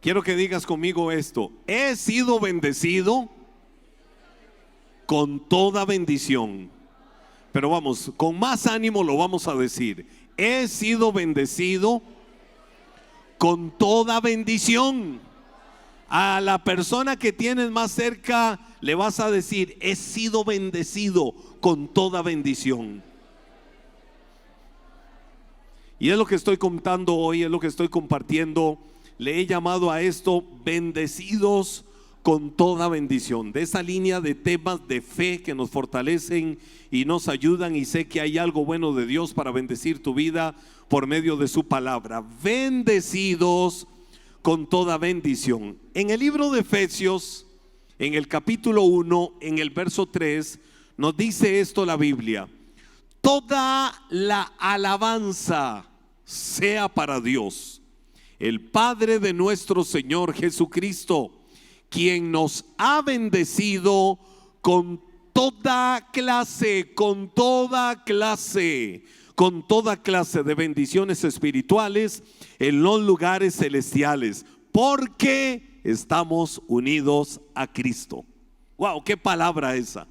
Quiero que digas conmigo esto: he sido bendecido con toda bendición. Pero vamos, con más ánimo lo vamos a decir: he sido bendecido con toda bendición. A la persona que tienes más cerca le vas a decir: he sido bendecido con toda bendición. Y es lo que estoy contando hoy, es lo que estoy compartiendo. Le he llamado a esto bendecidos con toda bendición. De esa línea de temas de fe que nos fortalecen y nos ayudan, y sé que hay algo bueno de Dios para bendecir tu vida por medio de su palabra. Bendecidos con toda bendición. En el libro de Efesios, en el capítulo 1, en el verso 3, nos dice esto la Biblia: toda la alabanza sea para Dios, el Padre de nuestro Señor Jesucristo, quien nos ha bendecido con toda clase de bendiciones espirituales en los lugares celestiales, porque estamos unidos a Cristo. Wow, qué palabra esa.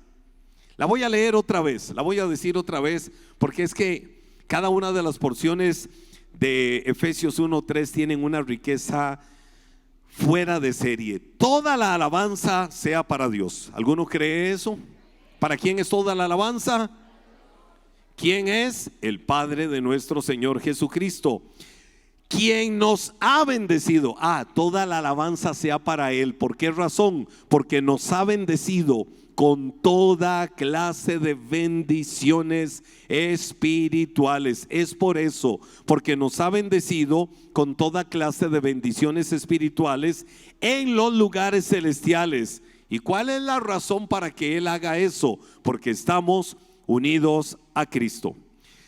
La voy a leer otra vez, la voy a decir otra vez, porque es que cada una de las porciones de Efesios 1:3 tienen una riqueza fuera de serie. Toda la alabanza sea para Dios. ¿Alguno cree eso? ¿Para quién es toda la alabanza? ¿Quién es? El Padre de nuestro Señor Jesucristo, quien nos ha bendecido. Toda la alabanza sea para Él. ¿Por qué razón? Porque nos ha bendecido con toda clase de bendiciones espirituales. Es por eso, porque nos ha bendecido con toda clase de bendiciones espirituales en los lugares celestiales. ¿Y cuál es la razón para que Él haga eso? Porque estamos unidos a Cristo.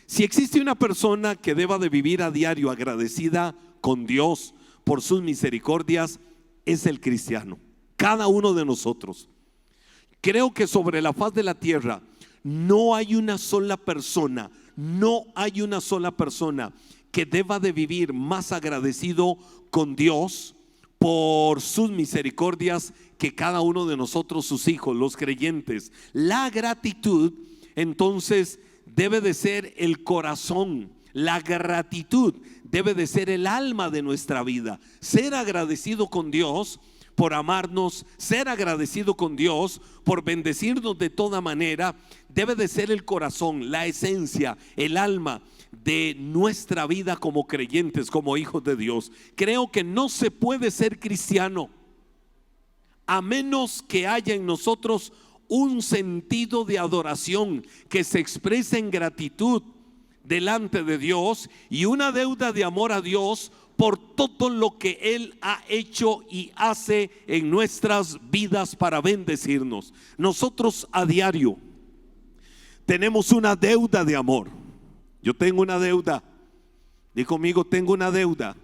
Si existe una persona que deba de vivir a diario agradecida con Dios por sus misericordias, es el cristiano. Cada uno de nosotros. Creo que sobre la faz de la tierra no hay una sola persona que deba de vivir más agradecido con Dios por sus misericordias que cada uno de nosotros, sus hijos, los creyentes. La gratitud, entonces, debe de ser el corazón. La gratitud debe de ser el alma de nuestra vida. Ser agradecido con Dios por amarnos, ser agradecido con Dios por bendecirnos de toda manera, debe de ser el corazón, la esencia, el alma de nuestra vida como creyentes, como hijos de Dios. Creo que no se puede ser cristiano a menos que haya en nosotros un sentido de adoración que se exprese en gratitud delante de Dios y una deuda de amor a Dios por todo lo que Él ha hecho y hace en nuestras vidas para bendecirnos. Nosotros a diario tenemos una deuda de amor. Yo tengo una deuda. Di conmigo: tengo una deuda.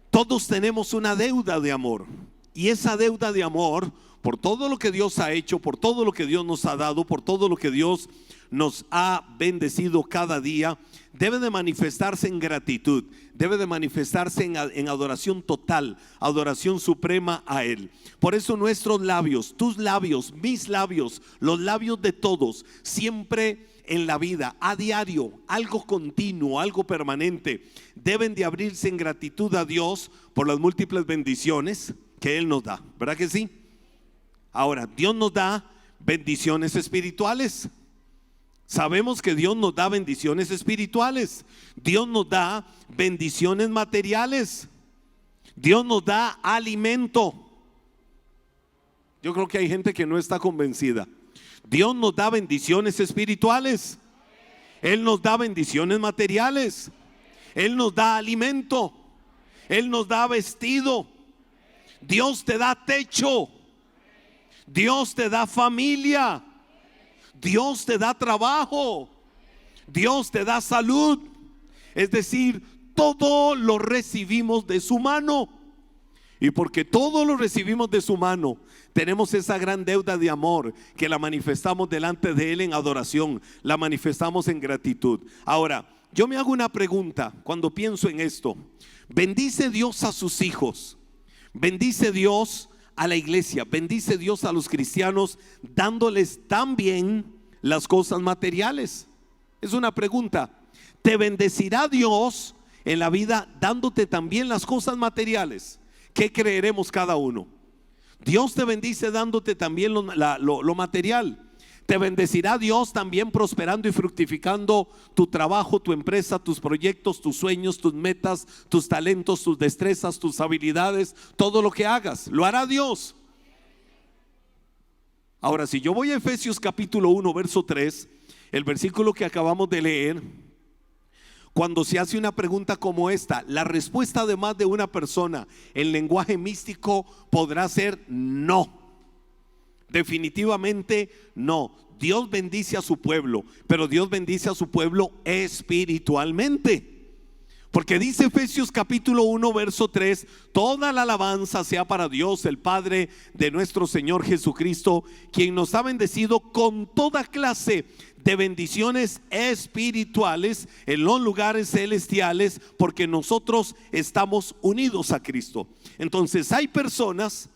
Todos tenemos una deuda de amor. Y esa deuda de amor, por todo lo que Dios ha hecho, por todo lo que Dios nos ha dado, por todo lo que Dios nos ha bendecido cada día, debe de manifestarse en gratitud, debe de manifestarse en adoración total, adoración suprema a Él. Por eso nuestros labios, tus labios, mis labios, los labios de todos, siempre en la vida, a diario, algo continuo, algo permanente, deben de abrirse en gratitud a Dios por las múltiples bendiciones que Él nos da. ¿Verdad que sí? Ahora, Dios nos da bendiciones espirituales. Sabemos que Dios nos da bendiciones espirituales. Dios nos da bendiciones materiales. Dios nos da alimento. Yo creo que hay gente que no está convencida. Dios nos da bendiciones espirituales. Él nos da bendiciones materiales. Él nos da alimento. Él nos da vestido. Dios te da techo. Dios te da familia. Dios te da trabajo. Dios te da salud. Es decir, todo lo recibimos de su mano. Y porque todo lo recibimos de su mano, tenemos esa gran deuda de amor que la manifestamos delante de Él en adoración, la manifestamos en gratitud. Ahora, yo me hago una pregunta cuando pienso en esto. ¿Bendice Dios a sus hijos? Bendice Dios a la iglesia, bendice Dios a los cristianos, dándoles también las cosas materiales. Es una pregunta. ¿Te bendecirá Dios en la vida dándote también las cosas materiales? ¿Qué creeremos cada uno? Dios te bendice dándote también lo material. Te bendecirá Dios también prosperando y fructificando tu trabajo, tu empresa, tus proyectos, tus sueños, tus metas, tus talentos, tus destrezas, tus habilidades, todo lo que hagas, lo hará Dios. Ahora, si yo voy a Efesios capítulo 1, verso 3, el versículo que acabamos de leer, cuando se hace una pregunta como esta, la respuesta de más de una persona en lenguaje místico podrá ser no. Definitivamente no. Dios bendice a su pueblo, pero Dios bendice a su pueblo espiritualmente. Porque dice Efesios capítulo 1 verso 3: toda la alabanza sea para Dios, el Padre de nuestro Señor Jesucristo, quien nos ha bendecido con toda clase de bendiciones espirituales en los lugares celestiales, porque nosotros estamos unidos a Cristo. Entonces hay personas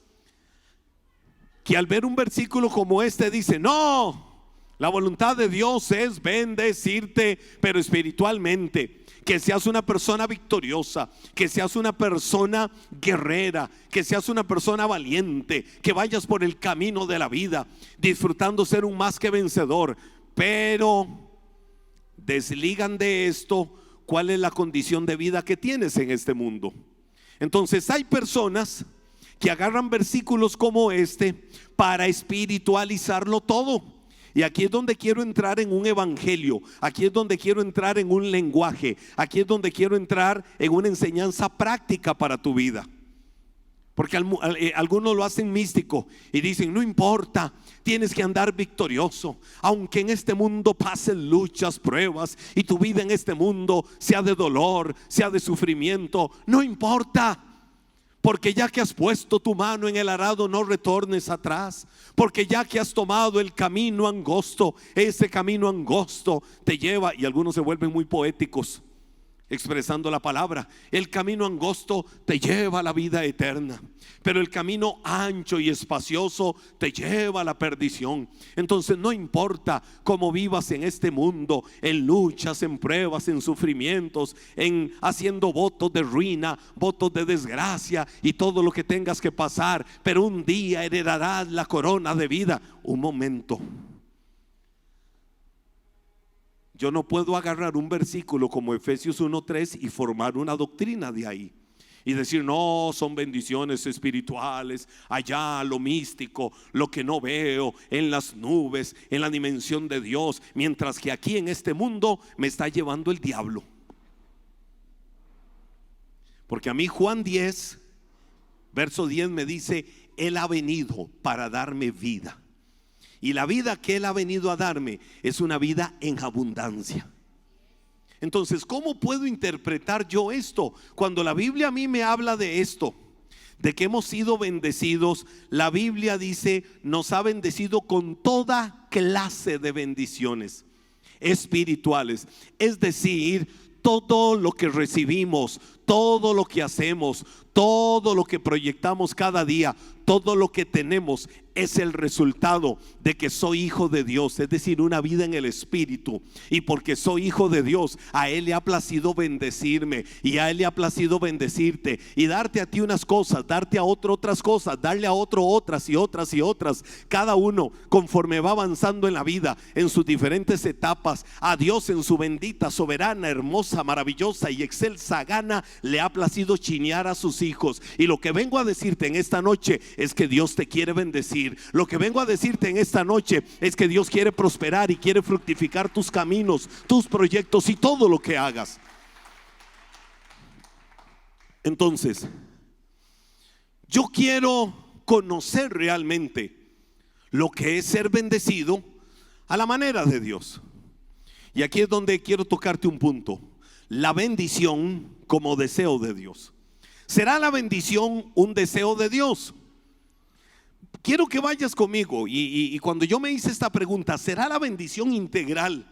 que al ver un versículo como este dicen: no, la voluntad de Dios es bendecirte, pero espiritualmente. Que seas una persona victoriosa, que seas una persona guerrera, que seas una persona valiente, que vayas por el camino de la vida disfrutando ser un más que vencedor. Pero desligan de esto cuál es la condición de vida que tienes en este mundo. Entonces hay personas que agarran versículos como este para espiritualizarlo todo. Y aquí es donde quiero entrar en un evangelio, aquí es donde quiero entrar en un lenguaje, aquí es donde quiero entrar en una enseñanza práctica para tu vida. Porque algunos lo hacen místico y dicen: no importa, tienes que andar victorioso, aunque en este mundo pasen luchas, pruebas, y tu vida en este mundo sea de dolor, sea de sufrimiento, no importa. Porque ya que has puesto tu mano en el arado, no retornes atrás. Porque ya que has tomado el camino angosto, ese camino angosto te lleva. Y algunos se vuelven muy poéticos expresando la palabra. El camino angosto te lleva a la vida eterna, pero el camino ancho y espacioso te lleva a la perdición. Entonces no importa cómo vivas en este mundo, en luchas, en pruebas, en sufrimientos, en haciendo votos de ruina, votos de desgracia y todo lo que tengas que pasar, pero un día heredarás la corona de vida. Un momento. Yo no puedo agarrar un versículo como Efesios 1:3 y formar una doctrina de ahí y decir: no, son bendiciones espirituales allá, lo místico, lo que no veo, en las nubes, en la dimensión de Dios, mientras que aquí en este mundo me está llevando el diablo. Porque a mí Juan 10 verso 10 me dice: Él ha venido para darme vida. Y la vida que Él ha venido a darme es una vida en abundancia. Entonces, ¿cómo puedo interpretar yo esto? Cuando la Biblia a mí me habla de esto, de que hemos sido bendecidos, la Biblia dice: nos ha bendecido con toda clase de bendiciones espirituales. Es decir, todo lo que recibimos, todo lo que hacemos, todo lo que proyectamos cada día, todo lo que tenemos es el resultado de que soy hijo de Dios, es decir, una vida en el Espíritu. Y porque soy hijo de Dios, a Él le ha placido bendecirme, y a Él le ha placido bendecirte y darte a ti unas cosas, darte a otro otras cosas, darle a otro otras y otras y otras. Cada uno conforme va avanzando en la vida, en sus diferentes etapas, a Dios en su bendita, soberana, hermosa, maravillosa y excelsa gana le ha placido chinear a sus hijos. Y lo que vengo a decirte en esta noche es que Dios te quiere bendecir. Lo que vengo a decirte en esta noche es que Dios quiere prosperar y quiere fructificar tus caminos, tus proyectos y todo lo que hagas. Entonces, yo quiero conocer realmente lo que es ser bendecido a la manera de Dios. Y aquí es donde quiero tocarte un punto: la bendición como deseo de Dios. ¿Será la bendición un deseo de Dios? Quiero que vayas conmigo y cuando yo me hice esta pregunta, ¿será la bendición integral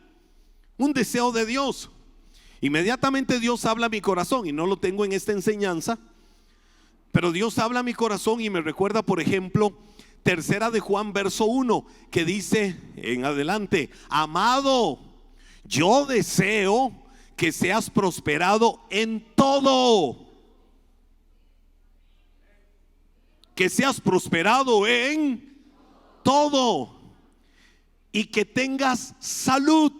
un deseo de Dios? Inmediatamente Dios habla a mi corazón, y no lo tengo en esta enseñanza, Pero Dios habla a mi corazón y me recuerda, por ejemplo, tercera de Juan verso 1, que dice en adelante: amado, yo deseo que seas prosperado en todo. Que seas prosperado en todo y que tengas salud,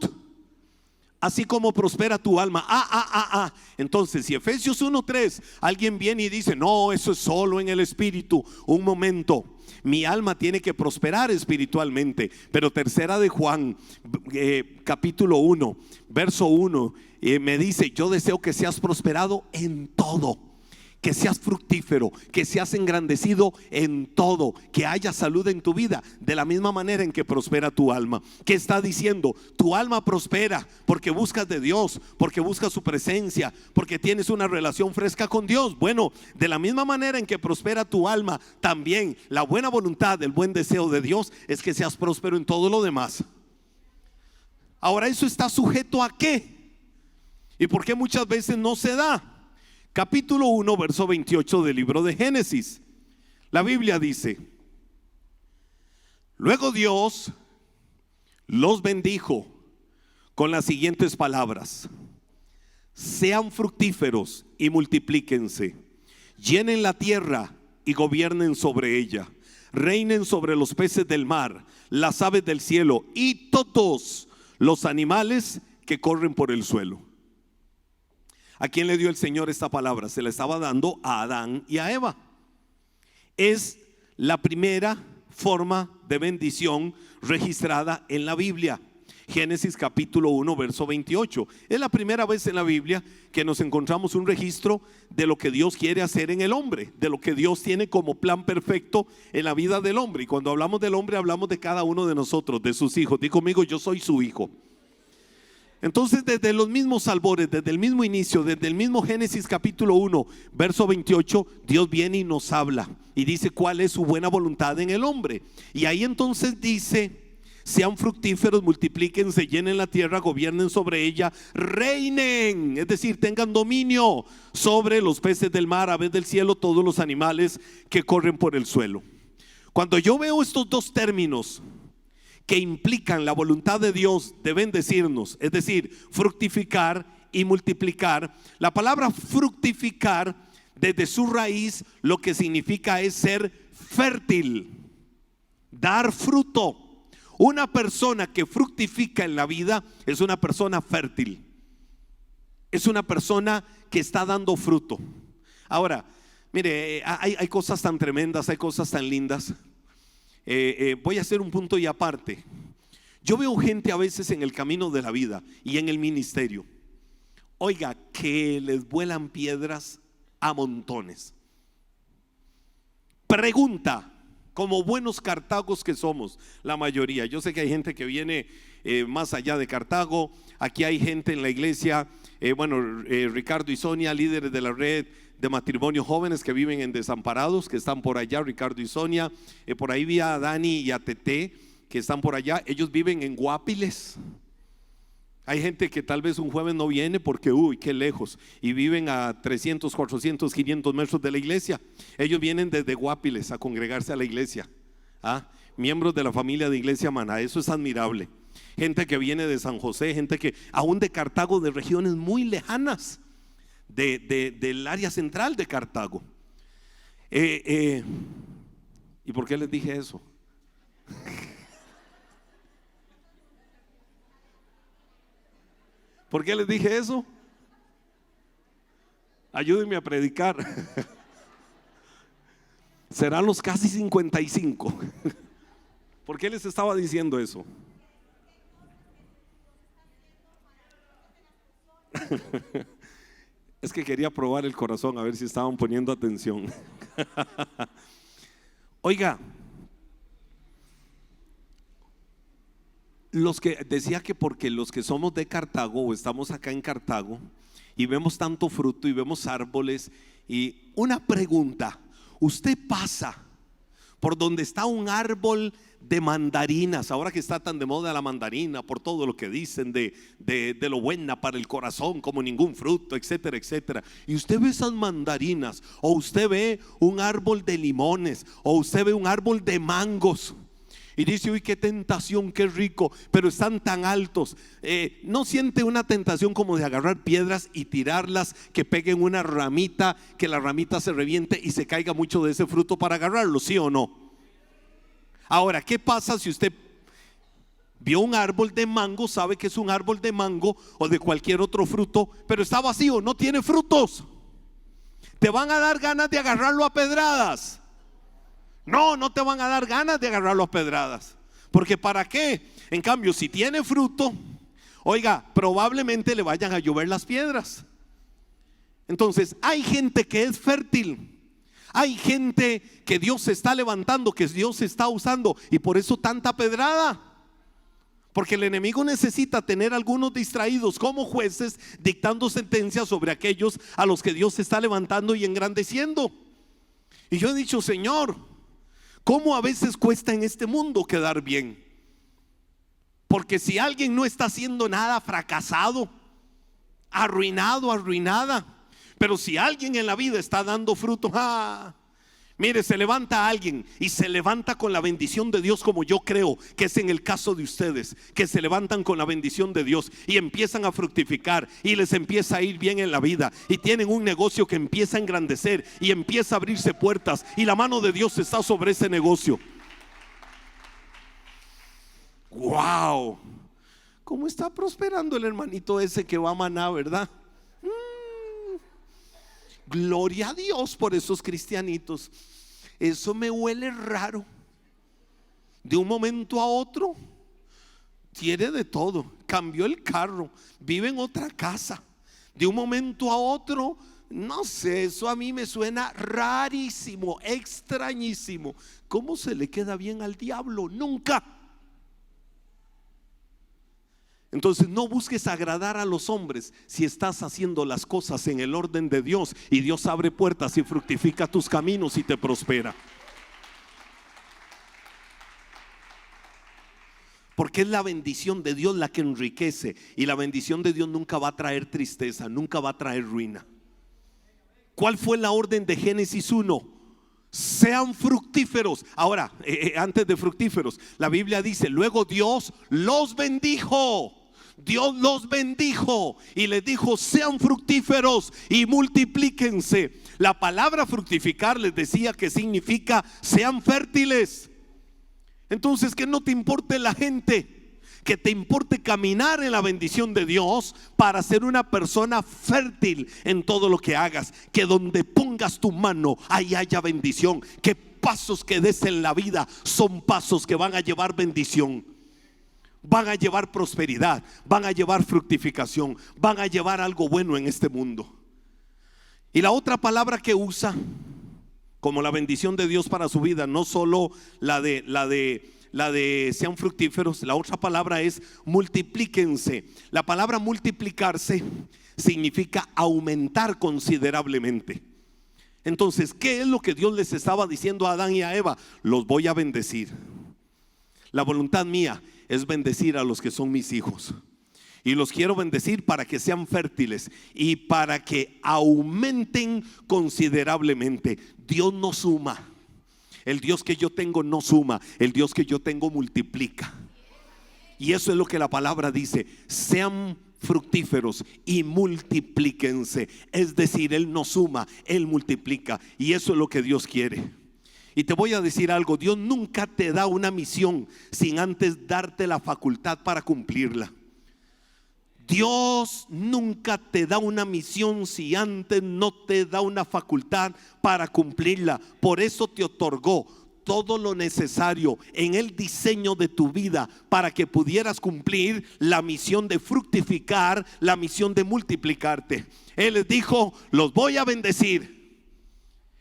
así como prospera tu alma. Entonces, si Efesios 1:3 alguien viene y dice: no, eso es solo en el espíritu. Un momento, mi alma tiene que prosperar espiritualmente. Pero tercera de Juan capítulo 1 verso 1 me dice: yo deseo que seas prosperado en todo, que seas fructífero, que seas engrandecido en todo, que haya salud en tu vida, de la misma manera en que prospera tu alma. ¿Qué está diciendo? Tu alma prospera porque buscas de Dios, porque buscas su presencia, porque tienes una relación fresca con Dios. Bueno, de la misma manera en que prospera tu alma, también la buena voluntad, el buen deseo de Dios es que seas próspero en todo lo demás. Ahora, ¿eso está sujeto a qué? ¿Y por qué muchas veces no se da? Capítulo 1 verso 28 del libro de Génesis. La Biblia dice: luego Dios los bendijo con las siguientes palabras: sean fructíferos y multiplíquense, llenen la tierra y gobiernen sobre ella, reinen sobre los peces del mar, las aves del cielo y todos los animales que corren por el suelo. ¿A quién le dio el Señor esta palabra? Se la estaba dando a Adán y a Eva. Es la primera forma de bendición registrada en la Biblia. Génesis capítulo 1 verso 28. Es la primera vez en la Biblia que nos encontramos un registro de lo que Dios quiere hacer en el hombre, de lo que Dios tiene como plan perfecto en la vida del hombre. Y cuando hablamos del hombre, hablamos de cada uno de nosotros, de sus hijos. Di conmigo: yo soy su hijo. Entonces, desde los mismos albores, desde el mismo inicio, desde el mismo Génesis capítulo 1 verso 28, Dios viene y nos habla y dice cuál es su buena voluntad en el hombre. Y ahí entonces dice: sean fructíferos, multiplíquense, llenen la tierra, gobiernen sobre ella, reinen, es decir, tengan dominio sobre los peces del mar, aves del cielo, todos los animales que corren por el suelo. Cuando yo veo estos dos términos que implican la voluntad de Dios de bendecirnos, es decir, fructificar y multiplicar, la palabra fructificar desde su raíz lo que significa es ser fértil, dar fruto. Una persona que fructifica en la vida es una persona fértil, es una persona que está dando fruto. Ahora, mire, hay cosas tan tremendas, hay cosas tan lindas. Voy a hacer un punto y aparte. Yo veo gente a veces en el camino de la vida y en el ministerio, oiga, que les vuelan piedras a montones. Pregunta, como buenos cartagos que somos, la mayoría. Yo sé que hay gente que viene más allá de Cartago. Aquí hay gente en la iglesia, Ricardo y Sonia, líderes de la red de matrimonios jóvenes que viven en Desamparados, que están por allá, Ricardo y Sonia. Por ahí vi a Dani y a Tete, que están por allá. Ellos viven en Guapiles. Hay gente que tal vez un jueves no viene porque, qué lejos, y viven a 300, 400, 500 metros de la iglesia. Ellos vienen desde Guapiles a congregarse a la iglesia. Miembros de la familia de Iglesia Maná. Eso es admirable. Gente que viene de San José, gente que aún de Cartago, de regiones muy lejanas del área central de Cartago. ¿Y por qué les dije eso? ¿Por qué les dije eso? Ayúdenme a predicar. Serán los casi 55. ¿Por qué les estaba diciendo eso? Es que quería probar el corazón a ver si estaban poniendo atención. Oiga, los que decía que porque los que somos de Cartago o estamos acá en Cartago y vemos tanto fruto y vemos árboles, y una pregunta: usted pasa por donde está un árbol de mandarinas, ahora que está tan de moda la mandarina, por todo lo que dicen de lo buena para el corazón como ningún fruto, etcétera, etcétera. Y usted ve esas mandarinas, o usted ve un árbol de limones, o usted ve un árbol de mangos, y dice: uy, qué tentación, qué rico, pero están tan altos. ¿No siente una tentación como de agarrar piedras y tirarlas, que peguen una ramita, que la ramita se reviente y se caiga mucho de ese fruto para agarrarlo? ¿Sí o no? Ahora, ¿qué pasa si usted vio un árbol de mango, sabe que es un árbol de mango o de cualquier otro fruto, pero está vacío, no tiene frutos? ¿Te van a dar ganas de agarrarlo a pedradas? No, no te van a dar ganas de agarrarlo a pedradas, porque ¿para qué? En cambio, si tiene fruto, oiga, probablemente le vayan a llover las piedras. Entonces, hay gente que es fértil, hay gente que Dios se está levantando, que Dios se está usando, y por eso tanta pedrada, porque el enemigo necesita tener algunos distraídos como jueces, dictando sentencias sobre aquellos a los que Dios se está levantando y engrandeciendo. Y yo he dicho: Señor, ¿cómo a veces cuesta en este mundo quedar bien? Porque si alguien no está haciendo nada, fracasado, arruinado, arruinada. Pero si alguien en la vida está dando fruto, mire, se levanta alguien y se levanta con la bendición de Dios, como yo creo que es en el caso de ustedes, que se levantan con la bendición de Dios y empiezan a fructificar y les empieza a ir bien en la vida, y tienen un negocio que empieza a engrandecer y empieza a abrirse puertas, y la mano de Dios está sobre ese negocio. ¡Wow! ¿Cómo está prosperando el hermanito ese que va a Maná, verdad? Gloria a Dios por esos cristianitos. Eso me huele raro. De un momento a otro tiene de todo, cambió el carro, vive en otra casa. De un momento a otro, no sé, eso a mí me suena rarísimo, extrañísimo. ¿Cómo se le queda bien al diablo? Nunca. Entonces no busques agradar a los hombres si estás haciendo las cosas en el orden de Dios, y Dios abre puertas y fructifica tus caminos y te prospera. Porque es la bendición de Dios la que enriquece, y la bendición de Dios nunca va a traer tristeza, nunca va a traer ruina. ¿Cuál fue la orden de Génesis 1? Sean fructíferos. Ahora, antes de fructíferos, la Biblia dice: luego Dios los bendijo. Dios los bendijo y les dijo: sean fructíferos y multiplíquense. La palabra fructificar, les decía, que significa sean fértiles. Entonces, que no te importe la gente, que te importe caminar en la bendición de Dios para ser una persona fértil en todo lo que hagas. Que donde pongas tu mano, ahí haya bendición. Que pasos que des en la vida son pasos que van a llevar bendición, van a llevar prosperidad, van a llevar fructificación, van a llevar algo bueno en este mundo. Y la otra palabra que usa como la bendición de Dios para su vida, no solo la de sean fructíferos, la otra palabra es multiplíquense. La palabra multiplicarse significa aumentar considerablemente. Entonces, ¿qué es lo que Dios les estaba diciendo a Adán y a Eva? Los voy a bendecir. La voluntad mía es bendecir a los que son mis hijos, y los quiero bendecir para que sean fértiles y para que aumenten considerablemente. Dios no suma. El Dios que yo tengo no suma, el Dios que yo tengo multiplica. Y eso es lo que la palabra dice: sean fructíferos y multiplíquense. Es decir, Él no suma, Él multiplica, y eso es lo que Dios quiere. Y te voy a decir algo: Dios nunca te da una misión sin antes darte la facultad para cumplirla. Dios nunca te da una misión si antes no te da una facultad para cumplirla. Por eso te otorgó todo lo necesario en el diseño de tu vida para que pudieras cumplir la misión de fructificar, la misión de multiplicarte. Él les dijo: los voy a bendecir.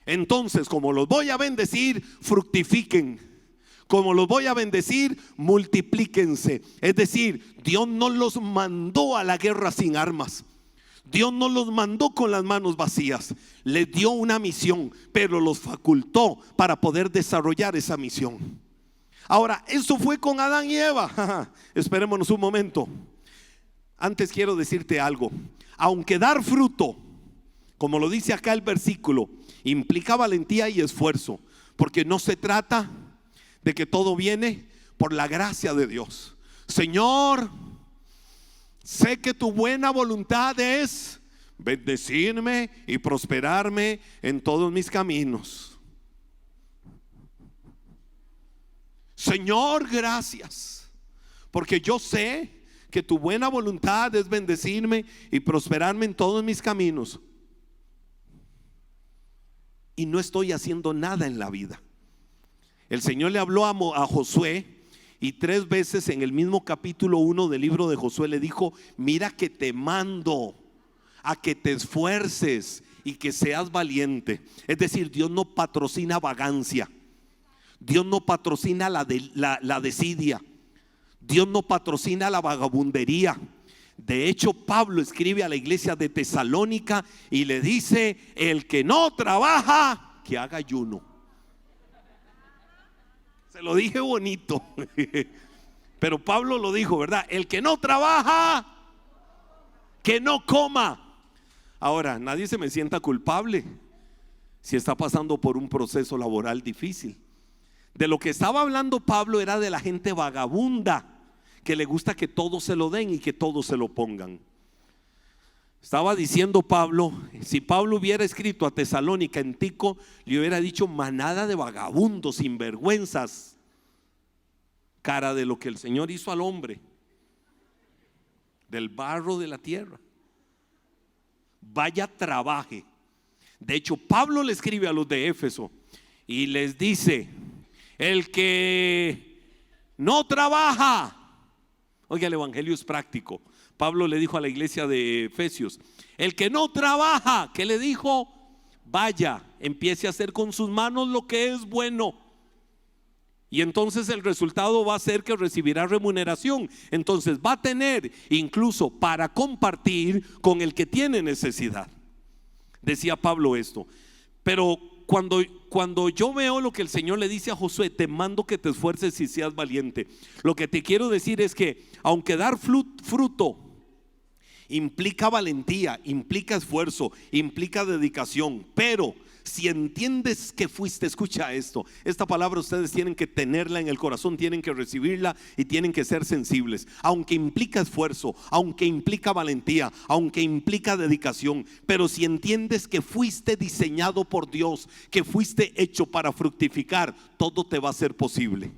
Entonces, como los voy a bendecir, fructifiquen. Como los voy a bendecir, multiplíquense. Es decir, Dios no los mandó a la guerra sin armas. Dios no los mandó con las manos vacías, les dio una misión, pero los facultó para poder desarrollar esa misión. Ahora, eso fue con Adán y Eva. Esperémonos un momento. Antes quiero decirte algo. Aunque dar fruto, como lo dice acá el versículo, implica valentía y esfuerzo, porque no se trata de que todo viene por la gracia de Dios. Señor, sé que tu buena voluntad es bendecirme y prosperarme en todos mis caminos. Señor, gracias, porque yo sé que tu buena voluntad es bendecirme y prosperarme en todos mis caminos. Y no estoy haciendo nada en la vida. El Señor le habló a Josué, y 3 veces en el mismo capítulo 1 del libro de Josué le dijo: mira que te mando a que te esfuerces y que seas valiente. Es decir, Dios no patrocina vagancia, Dios no patrocina la desidia, Dios no patrocina la vagabundería. De hecho, Pablo escribe a la iglesia de Tesalónica y le dice: el que no trabaja, que haga ayuno. Se lo dije bonito, pero Pablo lo dijo, ¿verdad? El que no trabaja, que no coma. Ahora, nadie se me sienta culpable si está pasando por un proceso laboral difícil. De lo que estaba hablando Pablo era de la gente vagabunda, que le gusta que todo se lo den y que todo se lo pongan. Estaba diciendo Pablo, si Pablo hubiera escrito a Tesalónica en Tico, le hubiera dicho: manada de vagabundos, sinvergüenzas, cara de lo que el Señor hizo al hombre, del barro de la tierra. Vaya, trabaje. De hecho, Pablo le escribe a los de Éfeso y les dice: el que no trabaja. Oiga, el evangelio es práctico. Pablo le dijo a la iglesia de Efesios: el que no trabaja, ¿qué le dijo? Vaya, empiece a hacer con sus manos lo que es bueno. Y entonces el resultado va a ser que recibirá remuneración. Entonces va a tener incluso para compartir con el que tiene necesidad. Decía Pablo esto. Pero cuando yo veo lo que el Señor le dice a Josué: te mando que te esfuerces y seas valiente, lo que te quiero decir es que aunque dar fruto implica valentía, implica esfuerzo, implica dedicación, pero si entiendes que fuiste, escucha esto, esta palabra ustedes tienen que tenerla en el corazón, tienen que recibirla y tienen que ser sensibles. Aunque implica esfuerzo, aunque implica valentía, aunque implica dedicación, pero si entiendes que fuiste diseñado por Dios, que fuiste hecho para fructificar, todo te va a ser posible.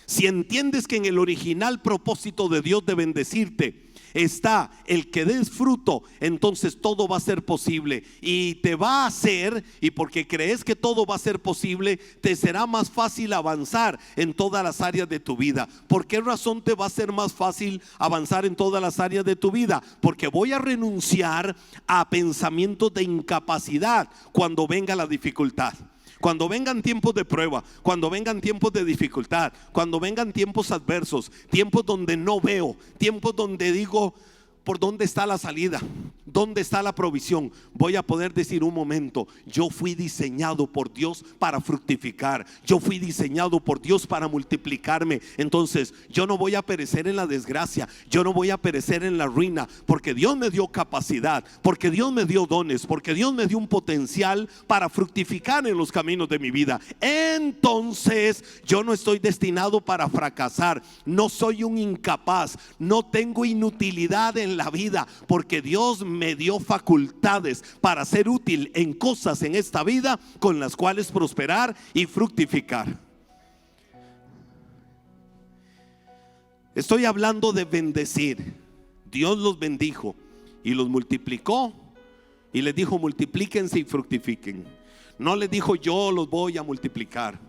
Si entiendes que en el original propósito de Dios de bendecirte está el que des fruto, entonces todo va a ser posible y te va a hacer, y porque crees que todo va a ser posible, te será más fácil avanzar en todas las áreas de tu vida. ¿Por qué razón te va a ser más fácil avanzar en todas las áreas de tu vida? Porque voy a renunciar a pensamientos de incapacidad cuando venga la dificultad. Cuando vengan tiempos de prueba, cuando vengan tiempos de dificultad, cuando vengan tiempos adversos, tiempos donde no veo, tiempos donde digo: ¿por dónde está la salida? ¿Dónde está la provisión? Voy a poder decir: un momento, yo fui diseñado por Dios para fructificar, yo fui diseñado por Dios para multiplicarme. Entonces yo no voy a perecer en la desgracia, yo no voy a perecer en la ruina, porque Dios me dio capacidad, porque Dios me dio dones, porque Dios me dio un potencial para fructificar en los caminos de mi vida. Entonces yo no estoy destinado para fracasar, no soy un incapaz, no tengo inutilidad en la vida, porque Dios me dio facultades para ser útil en cosas en esta vida con las cuales prosperar y fructificar. Estoy hablando de bendecir. Dios los bendijo y los multiplicó y les dijo: multiplíquense y fructifiquen. No les dijo: yo los voy a multiplicar,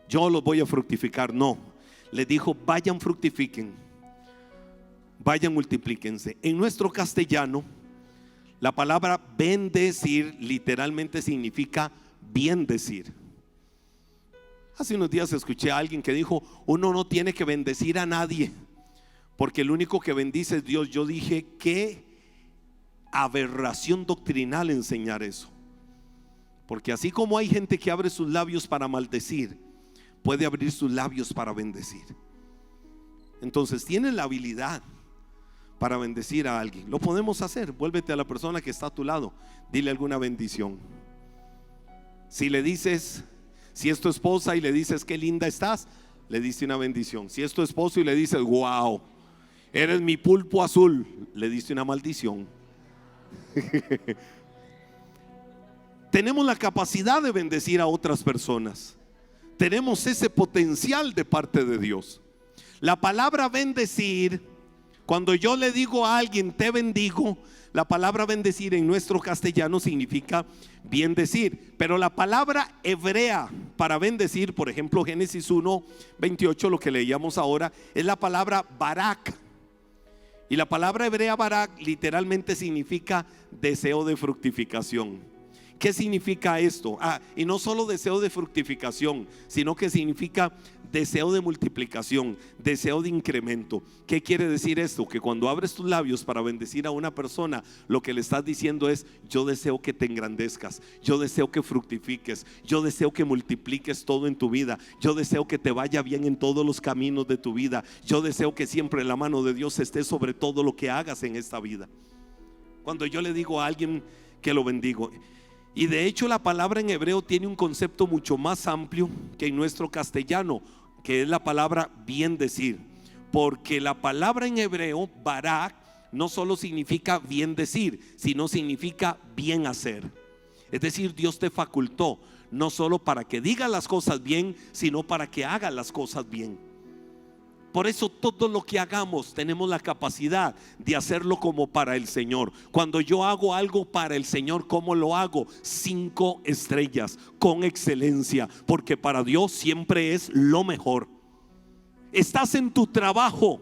yo los voy a fructificar. No, les dijo: vayan, fructifiquen, vayan, multiplíquense. En nuestro castellano, la palabra bendecir literalmente significa bien decir. Hace unos días escuché a alguien que dijo: uno no tiene que bendecir a nadie, porque el único que bendice es Dios. Yo dije: qué aberración doctrinal enseñar eso. Porque así como hay gente que abre sus labios para maldecir, puede abrir sus labios para bendecir. Entonces tienes la habilidad para bendecir a alguien. Lo podemos hacer. Vuélvete a la persona que está a tu lado, dile alguna bendición. Si le dices, si es tu esposa y le dices qué linda estás, le diste una bendición. Si es tu esposo y le dices wow, eres mi pulpo azul, le diste una maldición. Tenemos la capacidad de bendecir a otras personas. Tenemos ese potencial de parte de Dios. La palabra bendecir, cuando yo le digo a alguien te bendigo, la palabra bendecir en nuestro castellano significa bien decir. Pero la palabra hebrea para bendecir, por ejemplo Génesis 1:28, lo que leíamos ahora, es la palabra barak. Y la palabra hebrea barak literalmente significa deseo de fructificación. ¿Qué significa esto? Y no solo deseo de fructificación, sino que significa deseo de multiplicación, deseo de incremento. ¿Qué quiere decir esto? Que cuando abres tus labios para bendecir a una persona, lo que le estás diciendo es: yo deseo que te engrandezcas, yo deseo que fructifiques, yo deseo que multipliques todo en tu vida, yo deseo que te vaya bien en todos los caminos de tu vida, yo deseo que siempre la mano de Dios esté sobre todo lo que hagas en esta vida. Cuando yo le digo a alguien que lo bendigo, y de hecho la palabra en hebreo tiene un concepto mucho más amplio que en nuestro castellano, que es la palabra bien decir. Porque la palabra en hebreo, barak, no solo significa bien decir, sino significa bien hacer. Es decir, Dios te facultó no solo para que digas las cosas bien, sino para que hagas las cosas bien. Por eso todo lo que hagamos tenemos la capacidad de hacerlo como para el Señor. Cuando yo hago algo para el Señor, ¿cómo lo hago? 5 estrellas, con excelencia, porque para Dios siempre es lo mejor. Estás en tu trabajo.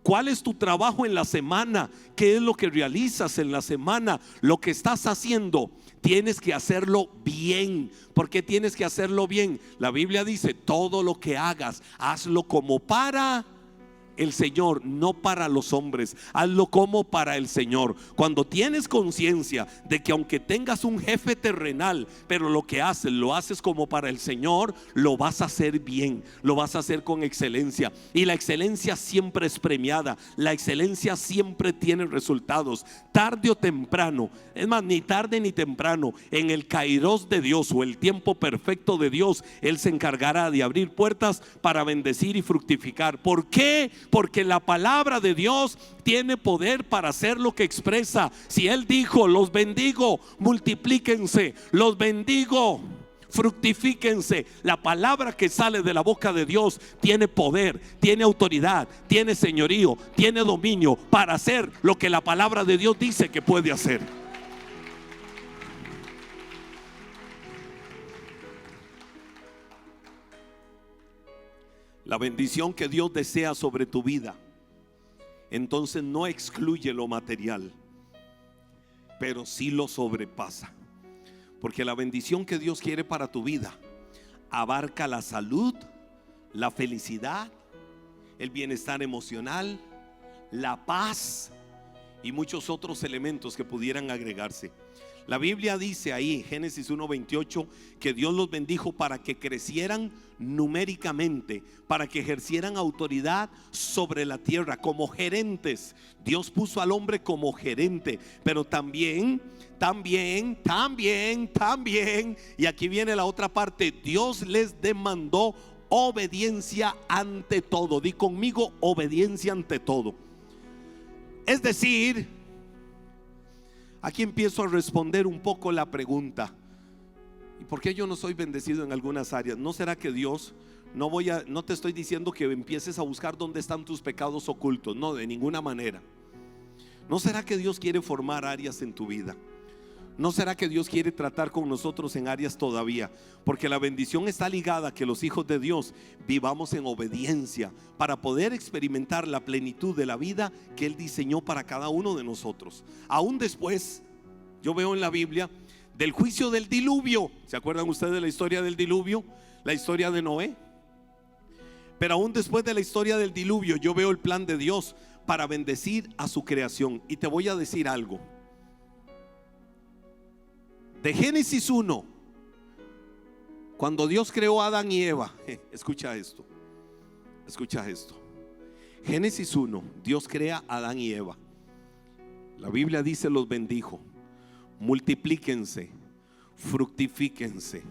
¿Cuál es tu trabajo en la semana? ¿Qué es lo que realizas en la semana? Lo que estás haciendo, tienes que hacerlo bien. ¿Por qué tienes que hacerlo bien? La Biblia dice: todo lo que hagas, hazlo como para el Señor, no para los hombres. Hazlo como para el Señor. Cuando tienes conciencia de que aunque tengas un jefe terrenal, pero lo que haces, lo haces como para el Señor, lo vas a hacer bien, lo vas a hacer con excelencia. Y la excelencia siempre es premiada. La excelencia siempre tiene resultados, tarde o temprano. Es más, ni tarde ni temprano, en el kairos de Dios o el tiempo perfecto de Dios, Él se encargará de abrir puertas para bendecir y fructificar. ¿Por qué? Porque la palabra de Dios tiene poder para hacer lo que expresa. Si Él dijo: los bendigo, multiplíquense, los bendigo, fructifíquense. La palabra que sale de la boca de Dios tiene poder, tiene autoridad, tiene señorío, tiene dominio para hacer lo que la palabra de Dios dice que puede hacer. La bendición que Dios desea sobre tu vida, entonces no excluye lo material, pero sí lo sobrepasa. Porque la bendición que Dios quiere para tu vida abarca la salud, la felicidad, el bienestar emocional, la paz y muchos otros elementos que pudieran agregarse. La Biblia dice ahí, Génesis 1:28, que Dios los bendijo para que crecieran numéricamente, para que ejercieran autoridad sobre la tierra como gerentes. Dios puso al hombre como gerente, pero también, y aquí viene la otra parte, Dios les demandó obediencia ante todo. Di conmigo: obediencia ante todo. Es decir, aquí empiezo a responder un poco la pregunta: ¿y por qué yo no soy bendecido en algunas áreas? ¿No será que Dios, no te estoy diciendo que empieces a buscar dónde están tus pecados ocultos? No, de ninguna manera. ¿No será que Dios quiere formar áreas en tu vida? ¿No será que Dios quiere tratar con nosotros en áreas todavía? Porque la bendición está ligada a que los hijos de Dios vivamos en obediencia para poder experimentar la plenitud de la vida que Él diseñó para cada uno de nosotros. Aún después, yo veo en la Biblia del juicio del diluvio. ¿Se acuerdan ustedes de la historia del diluvio? La historia de Noé. Pero aún después de la historia del diluvio, yo veo el plan de Dios para bendecir a su creación. Y te voy a decir algo: De Génesis 1, cuando Dios creó a Adán y Eva, escucha esto, escucha esto. Génesis 1, Dios crea a Adán y Eva. La Biblia dice: los bendijo, multiplíquense, fructifíquense.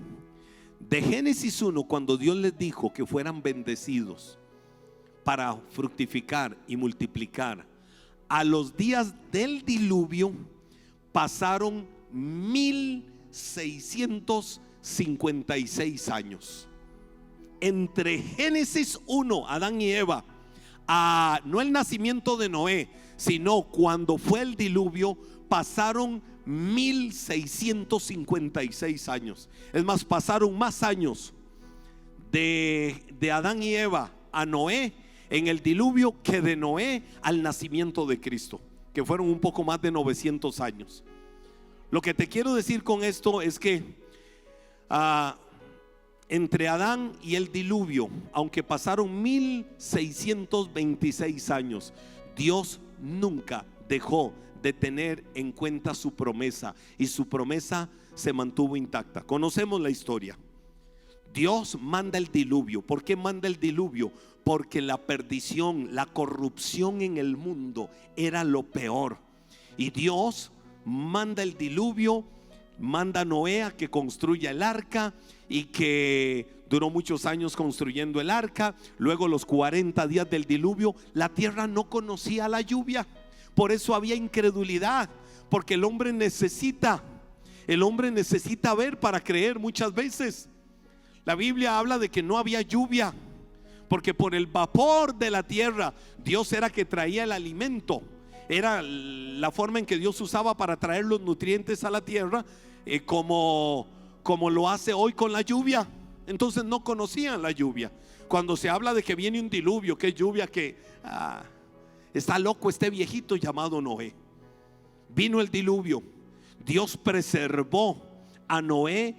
De Génesis 1, cuando Dios les dijo que fueran bendecidos para fructificar y multiplicar, a los días del diluvio pasaron 1656 años. Entre Génesis 1, Adán y Eva, no el nacimiento de Noé, sino cuando fue el diluvio, pasaron 1656 años. Es más, pasaron más años de Adán y Eva a Noé en el diluvio que de Noé al nacimiento de Cristo, que fueron un poco más de 900 años. Lo que te quiero decir con esto es que entre Adán y el diluvio, aunque pasaron 1626 años, Dios nunca dejó de tener en cuenta su promesa, y su promesa se mantuvo intacta. Conocemos la historia. Dios manda el diluvio. ¿Por qué manda el diluvio? Porque la perdición, la corrupción en el mundo era lo peor. Y Dios manda el diluvio, manda a Noé a que construya el arca, y que duró muchos años construyendo el arca. Luego, los 40 días del diluvio, la tierra no conocía la lluvia. Por eso había incredulidad, porque el hombre necesita ver para creer muchas veces. La Biblia habla de que no había lluvia, porque por el vapor de la tierra Dios era que traía el alimento. Era la forma en que Dios usaba para traer los nutrientes a la tierra, como lo hace hoy con la lluvia. Entonces no conocían la lluvia. Cuando se habla de que viene un diluvio, que es lluvia, que está loco este viejito llamado Noé. Vino el diluvio. Dios preservó a Noé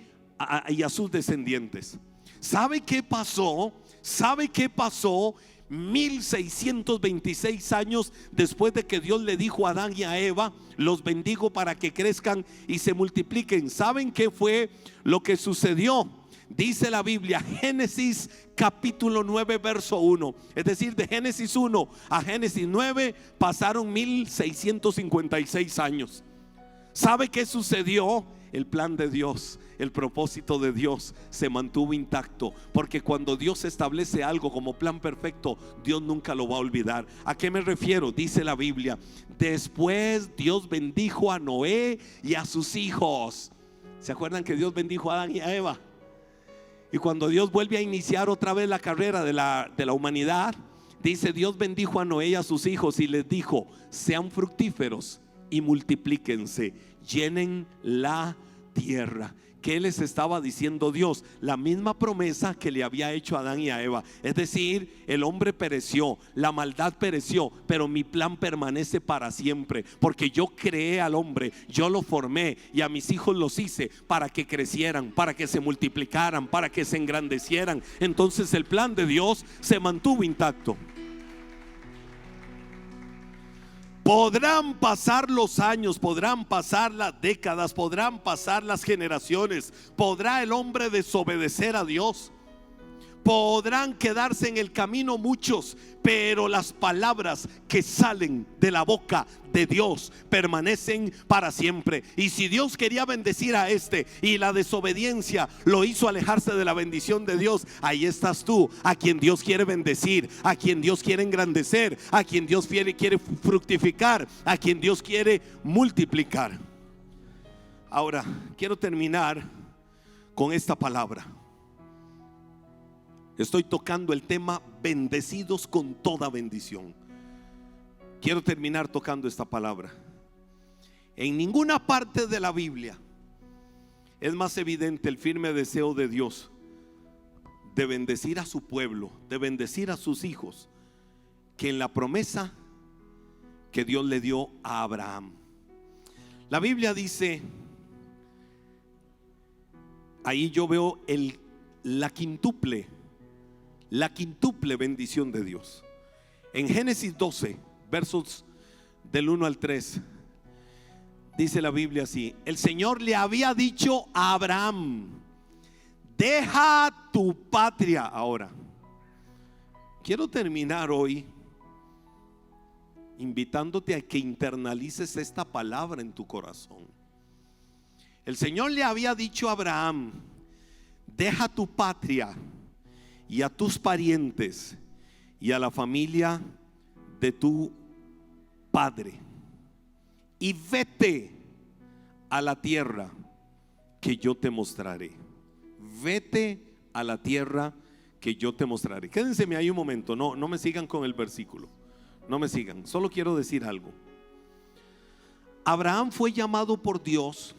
y a sus descendientes. ¿Sabe qué pasó? 1626 años después de que Dios le dijo a Adán y a Eva: los bendigo para que crezcan y se multipliquen. ¿Saben qué fue lo que sucedió? Dice la Biblia, Génesis capítulo 9 verso 1. Es decir, de Génesis 1 a Génesis 9 pasaron 1656 años. ¿Sabe qué sucedió? El plan de Dios, el propósito de Dios se mantuvo intacto, porque cuando Dios establece algo como plan perfecto, Dios nunca lo va a olvidar. ¿A qué me refiero? Dice la Biblia: después Dios bendijo a Noé y a sus hijos. ¿Se acuerdan que Dios bendijo a Adán y a Eva? Y cuando Dios vuelve a iniciar otra vez la carrera de la humanidad, dice: Dios bendijo a Noé y a sus hijos y les dijo: sean fructíferos y multiplíquense, llenen la tierra. ¿Qué les estaba diciendo Dios? La misma promesa que le había hecho a Adán y a Eva. Es decir, el hombre pereció, la maldad pereció, pero mi plan permanece para siempre, porque yo creé al hombre, yo lo formé, y a mis hijos los hice para que crecieran, para que se multiplicaran, para que se engrandecieran. Entonces el plan de Dios se mantuvo intacto. Podrán pasar los años, podrán pasar las décadas, podrán pasar las generaciones, podrá el hombre desobedecer a Dios, podrán quedarse en el camino muchos, pero las palabras que salen de la boca de Dios permanecen para siempre. Y si Dios quería bendecir a este y la desobediencia lo hizo alejarse de la bendición de Dios, ahí estás tú, a quien Dios quiere bendecir, a quien Dios quiere engrandecer, a quien Dios quiere fructificar, a quien Dios quiere multiplicar. Ahora quiero terminar con esta palabra. Estoy tocando el tema bendecidos con toda bendición. Quiero terminar tocando esta palabra. En ninguna parte de la Biblia es más evidente el firme deseo de Dios de bendecir a su pueblo, de bendecir a sus hijos, que en la promesa que Dios le dio a Abraham. La Biblia dice, ahí yo veo la quintuple bendición de Dios. En Génesis 12, versos del 1 al 3, Dice la Biblia así: el Señor le había dicho a Abraham: deja tu patria. Ahora, quiero terminar hoy invitándote a que internalices esta palabra en tu corazón. El Señor le había dicho a Abraham: deja tu patria y a tus parientes y a la familia de tu padre, y vete a la tierra que yo te mostraré. Vete a la tierra que yo te mostraré. Quédense ahí un momento, no me sigan con el versículo, no me sigan, solo quiero decir algo. Abraham fue llamado por Dios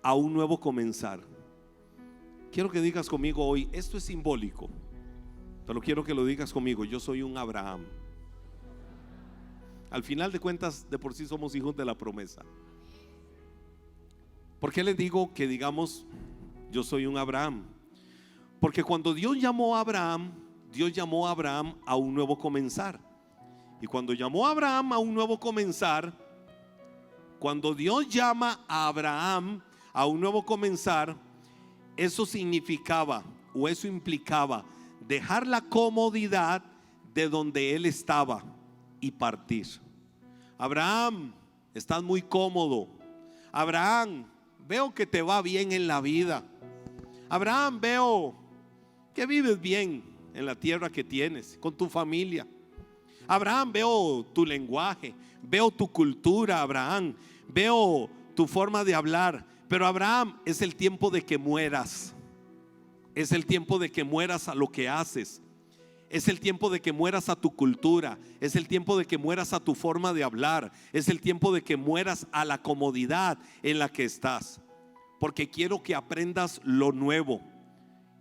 a un nuevo comenzar. Quiero que digas conmigo hoy, esto es simbólico, pero quiero que lo digas conmigo: yo soy un Abraham. Al final de cuentas, de por sí somos hijos de la promesa. ¿Por qué les digo que digamos yo soy un Abraham? Porque cuando Dios llamó a Abraham, Dios llamó a Abraham a un nuevo comenzar. Y cuando llamó a Abraham a un nuevo comenzar, cuando Dios llama a Abraham a un nuevo comenzar, eso significaba, o eso implicaba, dejar la comodidad de donde él estaba y partir. Abraham, estás muy cómodo. Abraham, veo que te va bien en la vida. Abraham, veo que vives bien en la tierra que tienes, con tu familia. Abraham, veo tu lenguaje, veo tu cultura. Abraham, veo tu forma de hablar. Pero Abraham, es el tiempo de que mueras. Es el tiempo de que mueras a lo que haces. Es el tiempo de que mueras a tu cultura. Es el tiempo de que mueras a tu forma de hablar. Es el tiempo de que mueras a la comodidad en la que estás. Porque quiero que aprendas lo nuevo.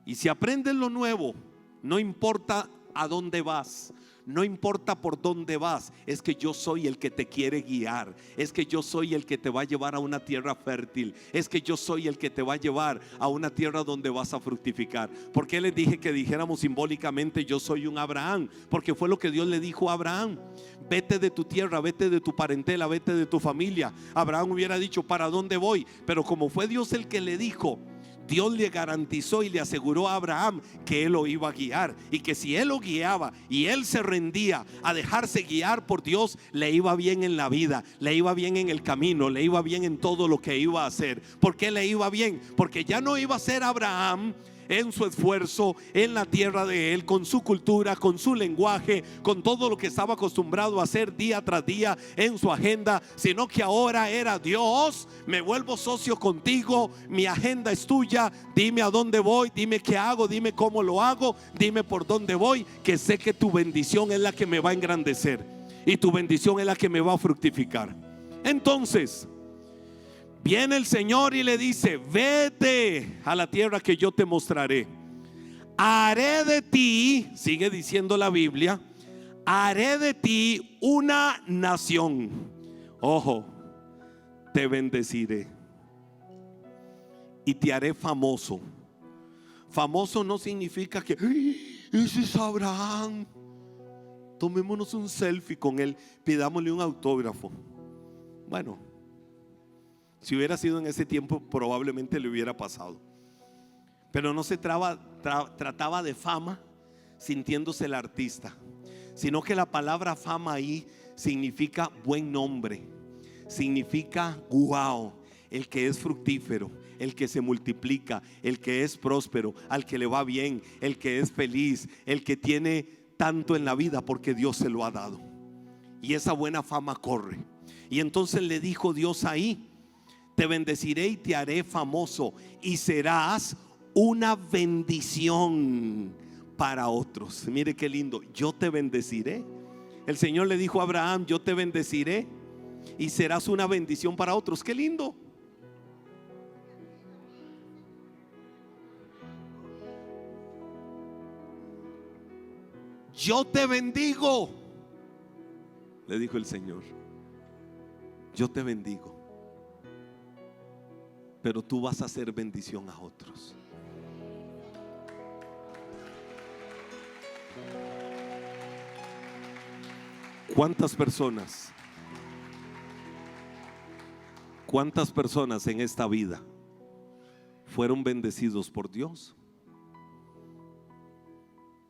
Y si aprendes lo nuevo, no importa a dónde vas, no importa por dónde vas, es que yo soy el que te quiere guiar. Es que yo soy el que te va a llevar a una tierra fértil. Es que yo soy el que te va a llevar a una tierra donde vas a fructificar. ¿Por qué les dije que dijéramos simbólicamente yo soy un Abraham? Porque fue lo que Dios le dijo a Abraham: vete de tu tierra, vete de tu parentela, vete de tu familia. Abraham hubiera dicho: ¿para dónde voy? Pero como fue Dios el que le dijo, Dios le garantizó y le aseguró a Abraham que él lo iba a guiar, y que si él lo guiaba y él se rendía a dejarse guiar por Dios, le iba bien en la vida, le iba bien en el camino, le iba bien en todo lo que iba a hacer. ¿Por qué le iba bien? Porque ya no iba a ser Abraham en su esfuerzo, en la tierra de él, con su cultura, con su lenguaje, con todo lo que estaba acostumbrado a hacer día tras día en su agenda, sino que ahora era: Dios, me vuelvo socio contigo, mi agenda es tuya, dime a dónde voy, dime qué hago, dime cómo lo hago, dime por dónde voy, que sé que tu bendición es la que me va a engrandecer y tu bendición es la que me va a fructificar. Entonces viene el Señor y le dice: vete a la tierra que yo te mostraré. Haré de ti, sigue diciendo la Biblia, haré de ti una nación. Ojo, te bendeciré y te haré famoso. Famoso no significa que ese es Abraham, tomémonos un selfie con él, pidámosle un autógrafo. Bueno, si hubiera sido en ese tiempo, probablemente le hubiera pasado. Pero no se trataba de fama sintiéndose el artista, sino que la palabra fama ahí significa buen nombre, significa wow, el que es fructífero, el que se multiplica, el que es próspero, al que le va bien, el que es feliz, el que tiene tanto en la vida porque Dios se lo ha dado. Y esa buena fama corre. Y entonces le dijo Dios ahí: te bendeciré y te haré famoso, y serás una bendición para otros. Mire qué lindo, yo te bendeciré. El Señor le dijo a Abraham: yo te bendeciré y serás una bendición para otros. Qué lindo. Yo te bendigo, le dijo el Señor. Yo te bendigo, pero tú vas a hacer bendición a otros. ¿Cuántas personas ¿Cuántas personas en esta vida fueron bendecidos por Dios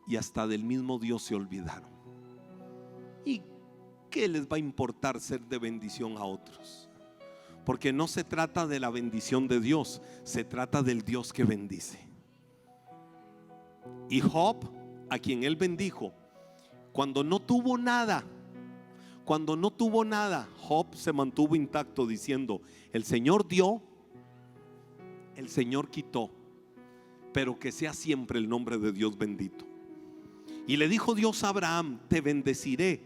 y hasta del mismo Dios se olvidaron? ¿Y qué les va a importar ser de bendición a otros? Porque no se trata de la bendición de Dios, se trata del Dios que bendice. Y Job, a quien él bendijo, cuando no tuvo nada, Job se mantuvo intacto diciendo: el Señor dio, el Señor quitó, pero que sea siempre el nombre de Dios bendito. Y le dijo Dios a Abraham: te bendeciré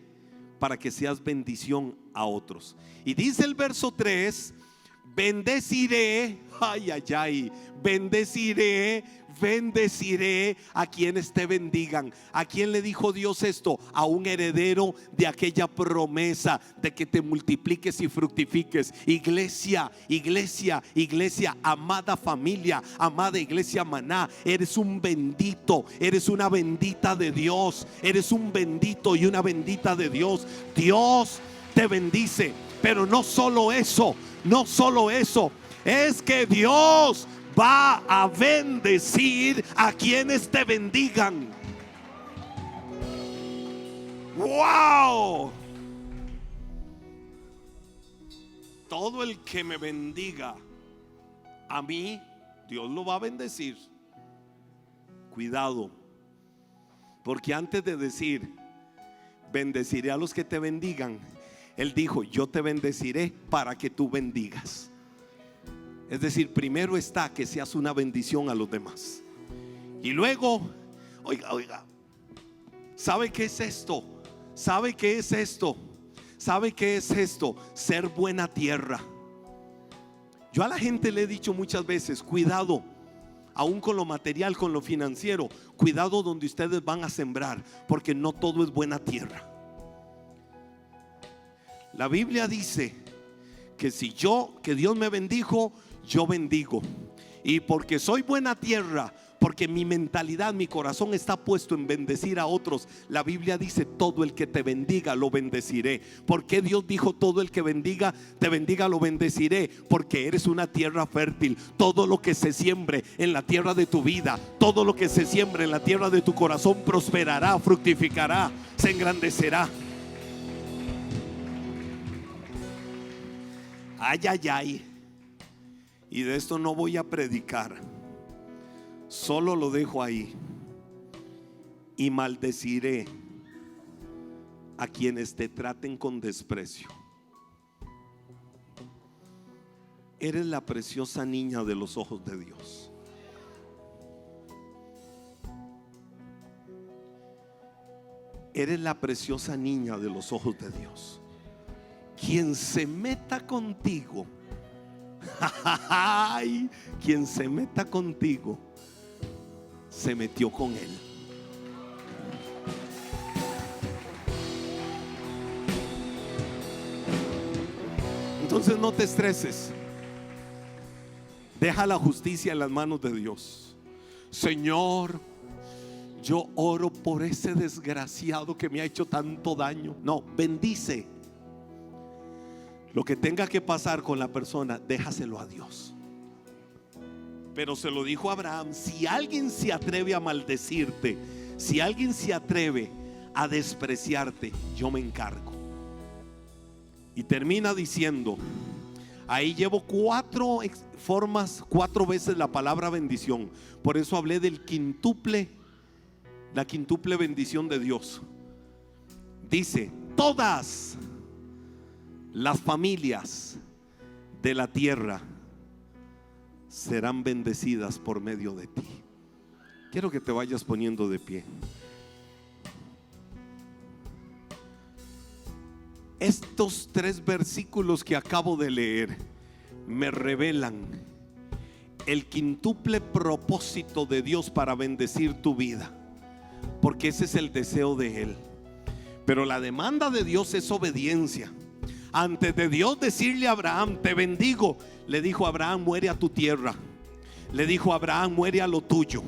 para que seas bendición a otros. Y dice el verso 3: bendeciré, bendeciré a quienes te bendigan. ¿A quién le dijo Dios esto? A un heredero de aquella promesa de que te multipliques y fructifiques. Iglesia, amada familia, amada iglesia Maná, eres un bendito, eres una bendita de Dios, eres un bendito y una bendita de Dios. Dios te bendice, pero no solo eso, es que Dios va a bendecir a quienes te bendigan. ¡Wow! Todo el que me bendiga a mí, Dios lo va a bendecir. Cuidado, porque antes de decir bendeciré a los que te bendigan, Él dijo: yo te bendeciré para que tú bendigas. Es decir, primero está que seas una bendición a los demás. Y luego, oiga, ¿sabe qué es esto? ¿Sabe qué es esto? Ser buena tierra. Yo a la gente le he dicho muchas veces: cuidado, aún con lo material, con lo financiero, cuidado donde ustedes van a sembrar, porque no todo es buena tierra. La Biblia dice que que Dios me bendijo, yo bendigo. Y porque soy buena tierra, porque mi mentalidad, mi corazón está puesto en bendecir a otros, la Biblia dice: todo el que te bendiga lo bendeciré. ¿Por qué Dios dijo todo el que bendiga, te bendiga, lo bendeciré? Porque eres una tierra fértil. Todo lo que se siembre en la tierra de tu vida, todo lo que se siembre en la tierra de tu corazón, prosperará, fructificará, se engrandecerá. Ay. Y de esto no voy a predicar, solo lo dejo ahí. Y maldeciré a quienes te traten con desprecio. Eres la preciosa niña de los ojos de Dios. Eres la preciosa niña de los ojos de Dios. Quien se meta contigo, quien se meta contigo, se metió con Él. Entonces no te estreses. Deja la justicia en las manos de Dios. Señor, yo oro por ese desgraciado que me ha hecho tanto daño. No, bendice. Lo que tenga que pasar con la persona, déjaselo a Dios. Pero se lo dijo a Abraham: si alguien se atreve a maldecirte, si alguien se atreve a despreciarte, yo me encargo. Y termina diciendo, ahí llevo 4 formas, 4 veces la palabra bendición. Por eso hablé del la quintuple bendición de Dios. Dice: todas las familias de la tierra serán bendecidas por medio de ti. Quiero que te vayas poniendo de pie. Estos 3 versículos que acabo de leer me revelan el quintuple propósito de Dios para bendecir tu vida, porque ese es el deseo de Él. Pero la demanda de Dios es obediencia. Antes de Dios decirle a Abraham: te bendigo, le dijo a Abraham: muere a tu tierra. Le dijo a Abraham: muere a lo tuyo.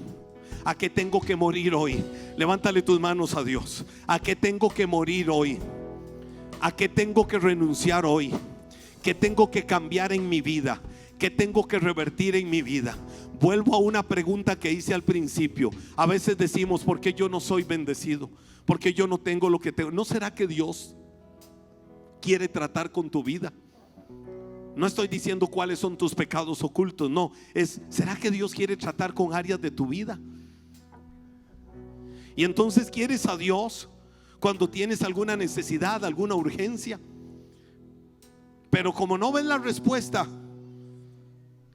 ¿A qué tengo que morir hoy? Levántale tus manos a Dios. ¿A qué tengo que morir hoy? ¿A qué tengo que renunciar hoy? ¿Qué tengo que cambiar en mi vida? ¿Qué tengo que revertir en mi vida? Vuelvo a una pregunta que hice al principio. A veces decimos: ¿por qué yo no soy bendecido? ¿Por qué yo no tengo lo que tengo? ¿No será que Dios quiere tratar con tu vida? No estoy diciendo cuáles son tus pecados ocultos, no, ¿será que Dios quiere tratar con áreas de tu vida? Y entonces quieres a Dios cuando tienes alguna necesidad, alguna urgencia, pero como no ves la respuesta,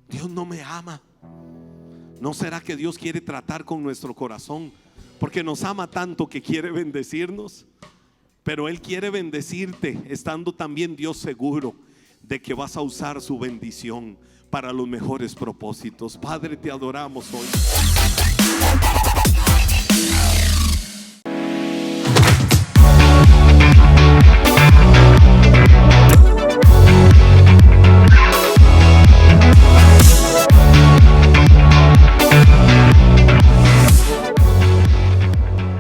Dios no me ama. ¿No será que Dios quiere tratar con nuestro corazón? Porque nos ama tanto que quiere bendecirnos. Pero Él quiere bendecirte estando también Dios seguro de que vas a usar su bendición para los mejores propósitos. Padre, te adoramos hoy.